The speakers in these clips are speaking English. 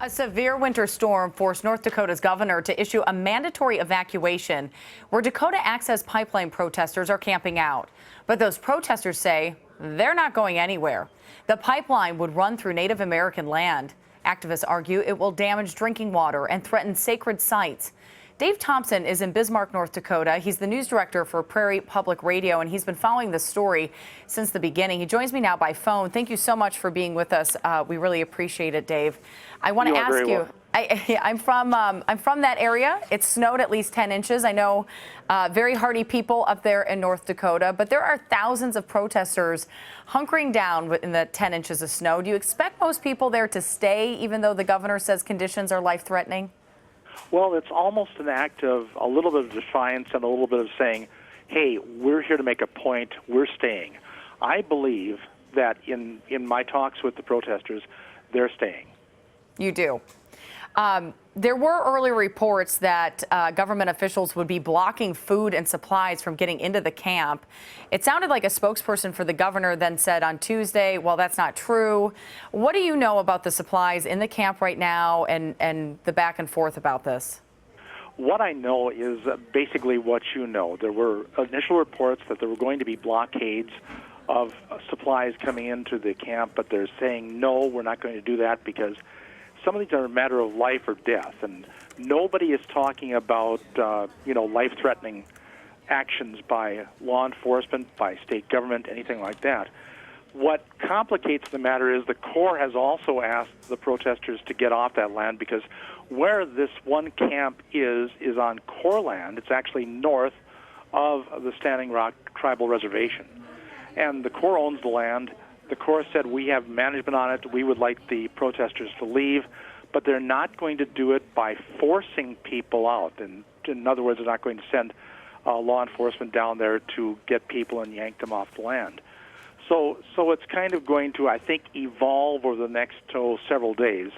A severe winter storm forced North Dakota's governor to issue a mandatory evacuation where Dakota Access Pipeline protesters are camping out. But those protesters say they're not going anywhere. The pipeline would run through Native American land. Activists argue it will damage drinking water and threaten sacred sites. Dave Thompson is in Bismarck, North Dakota. He's the news director for Prarie Public Radio, and he's been following this story since the beginning. He joins me now by phone. Thank you so much for being with us. We really appreciate it, Dave. I want to ask you. I'm from that area. It snowed at least 10 inches. I know very hardy people up there in North Dakota, but there are thousands of protesters hunkering down in the 10 inches of snow. Do you expect most people there to stay, even though the governor says conditions are life-threatening? Well, it's almost an act of a little bit of defiance and a little bit of saying, hey, we're here to make a point, we're staying. I believe that in my talks with the protesters, they're staying. You do. There were earlier reports that government officials would be blocking food and supplies from getting into the camp. It sounded like a spokesperson for the governor then said on Tuesday, well, that's not true. What do you know about the supplies in the camp right now and the back and forth about this? What I know is basically what you know. There were initial reports that there were going to be blockades of supplies coming into the camp, but they're saying, no, we're not going to do that because some of these are a matter of life or death, and nobody is talking about, life-threatening actions by law enforcement, by state government, anything like that. What complicates the matter is the Corps has also asked the protesters to get off that land because where this one camp is on Corps land. It's actually north of the Standing Rock Tribal Reservation, and the Corps owns the land. The Corps said, we have management on it. We would like the protesters to leave, but they're not going to do it by forcing people out. And in other words, they're not going to send law enforcement down there to get people and yank them off the land. So it's kind of going to, I think, evolve over the next several days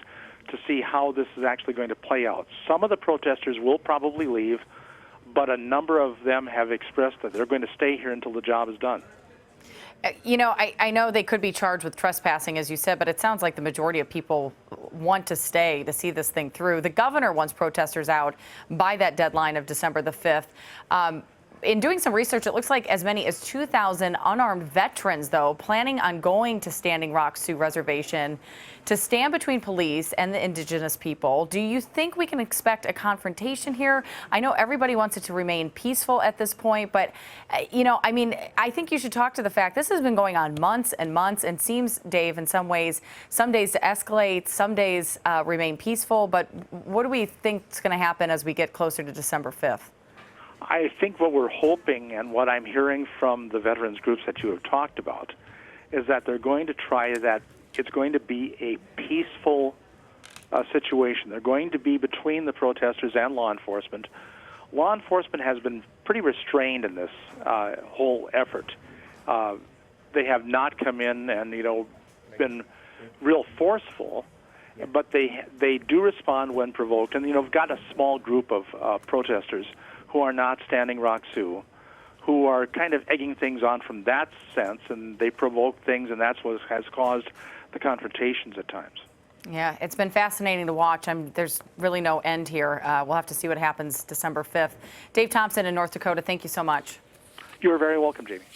to see how this is actually going to play out. Some of the protesters will probably leave, but a number of them have expressed that they're going to stay here until the job is done. You know, I know they could be charged with trespassing, as you said, but it sounds like the majority of people want to stay to see this thing through. The governor wants protesters out by that deadline of December the 5th. In doing some research, it looks like as many as 2,000 unarmed veterans, though, planning on going to Standing Rock Sioux Reservation to stand between police and the indigenous people. Do you think we can expect a confrontation here? I know everybody wants it to remain peaceful at this point, but, I think you should talk to the fact this has been going on months and months and seems, Dave, in some ways, some days to escalate, some days remain peaceful. But what do we think is going to happen as we get closer to December 5th? I think what we're hoping and what I'm hearing from the veterans groups that you have talked about is that they're going to try that it's going to be a peaceful situation. They're going to be between the protesters and law enforcement. Law enforcement has been pretty restrained in this whole effort. They have not come in and, been real forceful, but they do respond when provoked. And, we've got a small group of protesters who are not Standing Rock Sioux, who are kind of egging things on from that sense, and they provoke things, and that's what has caused the confrontations at times. Yeah, it's been fascinating to watch. There's really no end here. We'll have to see what happens December 5th. Dave Thompson in North Dakota, thank you so much. You're very welcome, Jamie.